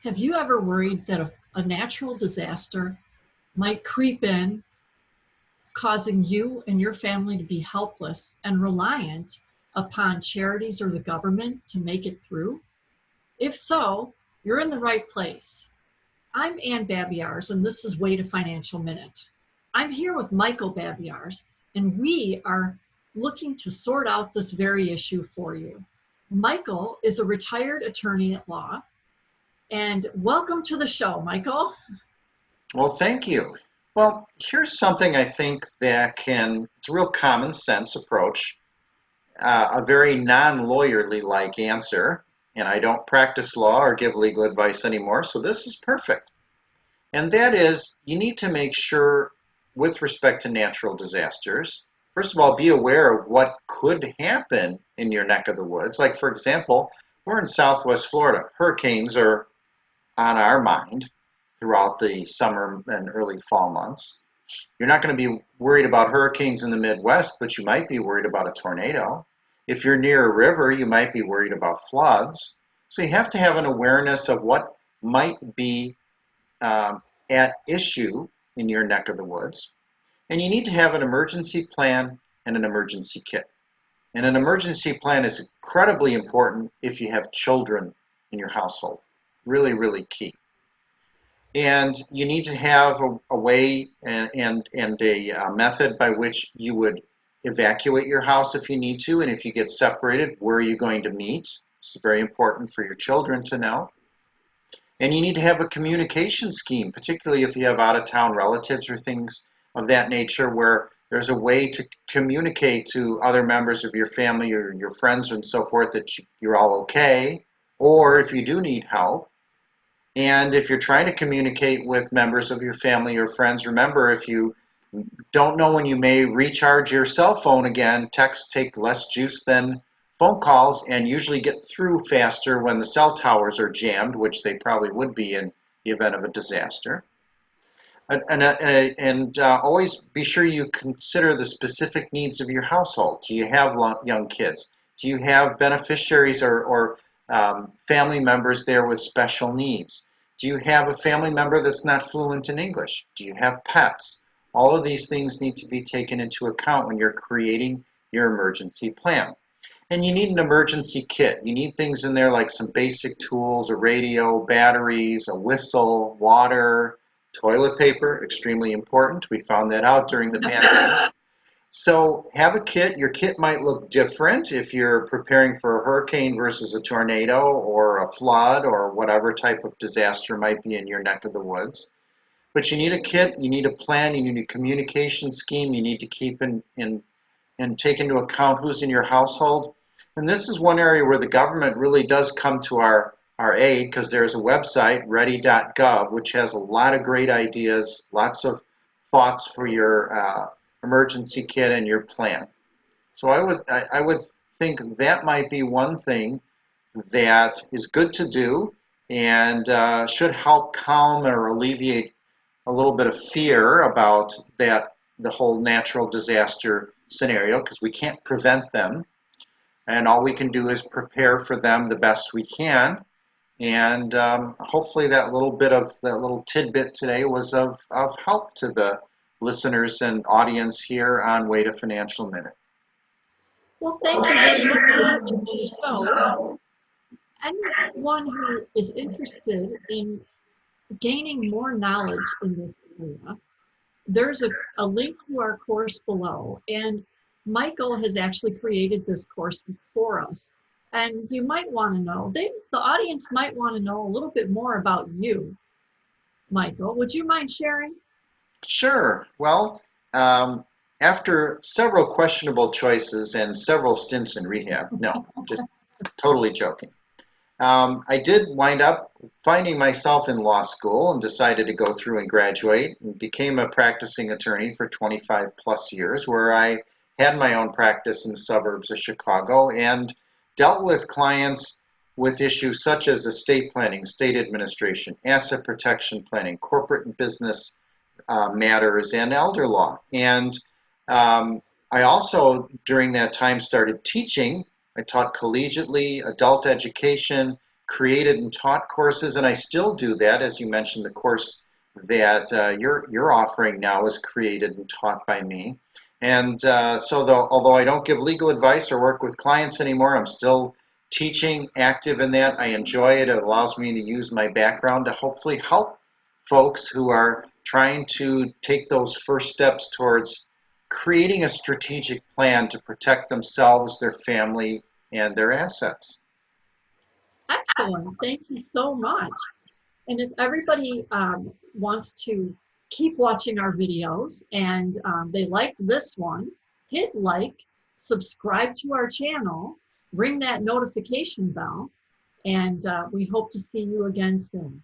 Have you ever worried that a natural disaster might creep in, causing you and your family to be helpless and reliant upon charities or the government to make it through? If so, you're in the right place. I'm Ann Babiars, and this is Way to Financial Minute. I'm here with Michael Babiars, and we are looking to sort out this very issue for you. Michael is a retired attorney at law, and welcome to the show, Michael. Well, thank you. Well, here's something I think it's a real common sense approach, a very non-lawyerly like answer, and I don't practice law or give legal advice anymore, so this is perfect. And that is, you need to make sure, with respect to natural disasters, first of all, be aware of what could happen in your neck of the woods. Like, for example, we're in Southwest Florida. Hurricanes are on our mind throughout the summer and early fall months. You're not going to be worried about hurricanes in the Midwest, but you might be worried about a tornado. If you're near a river, you might be worried about floods. So you have to have an awareness of what might be at issue in your neck of the woods. And you need to have an emergency plan and an emergency kit. And an emergency plan is incredibly important if you have children in your household. Really, really key. And you need to have a way and a method by which you would evacuate your house if you need to. And if you get separated, where are you going to meet? This is very important for your children to know. And you need to have a communication scheme, particularly if you have out-of-town relatives or things of that nature, where there's a way to communicate to other members of your family or your friends and so forth that you're all okay, or if you do need help. And if you're trying to communicate with members of your family or friends, remember, if you don't know when you may recharge your cell phone again, texts take less juice than phone calls and usually get through faster when the cell towers are jammed, which they probably would be in the event of a disaster. And always be sure you consider the specific needs of your household. Do you have young kids? Do you have beneficiaries or family members there with special needs? Do you have a family member that's not fluent in English? Do you have pets? All of these things need to be taken into account when you're creating your emergency plan. And you need an emergency kit. You need things in there like some basic tools, a radio, batteries, a whistle, water, toilet paper, extremely important. We found that out during the pandemic. So have a kit. Your kit might look different if you're preparing for a hurricane versus a tornado or a flood or whatever type of disaster might be in your neck of the woods. But you need a kit, you need a plan, you need a communication scheme, you need to keep and take into account who's in your household. And this is one area where the government really does come to our aid, because there's a website, ready.gov, which has a lot of great ideas, lots of thoughts for your emergency kit and your plan. So I would think that might be one thing that is good to do and should help calm or alleviate a little bit of fear about the whole natural disaster scenario, because we can't prevent them, and all we can do is prepare for them the best we can. And hopefully that little tidbit today was of help to the listeners and audience here on Way to Financial Minute. Well, thank you very much for coming on the show. Anyone who is interested in gaining more knowledge in this area, there's a link to our course below. And Michael has actually created this course for us. And you might want to know, the audience might want to know a little bit more about you. Michael, would you mind sharing? Sure. Well, after several questionable choices and several stints in rehab, no, just totally joking. I did wind up finding myself in law school and decided to go through and graduate, and became a practicing attorney for 25 plus years, where I had my own practice in the suburbs of Chicago and dealt with clients with issues such as estate planning, state administration, asset protection planning, corporate and business matters, and elder law. And I also, during that time, started teaching. I taught collegiately, adult education, created and taught courses, and I still do that. As you mentioned, the course that you're offering now is created and taught by me. And although I don't give legal advice or work with clients anymore, I'm still teaching, active in that. I enjoy it. It allows me to use my background to hopefully help folks who are trying to take those first steps towards creating a strategic plan to protect themselves, their family, and their assets. Excellent. Thank you so much. And if everybody wants to keep watching our videos and they liked this one, hit like, subscribe to our channel, ring that notification bell, and we hope to see you again soon.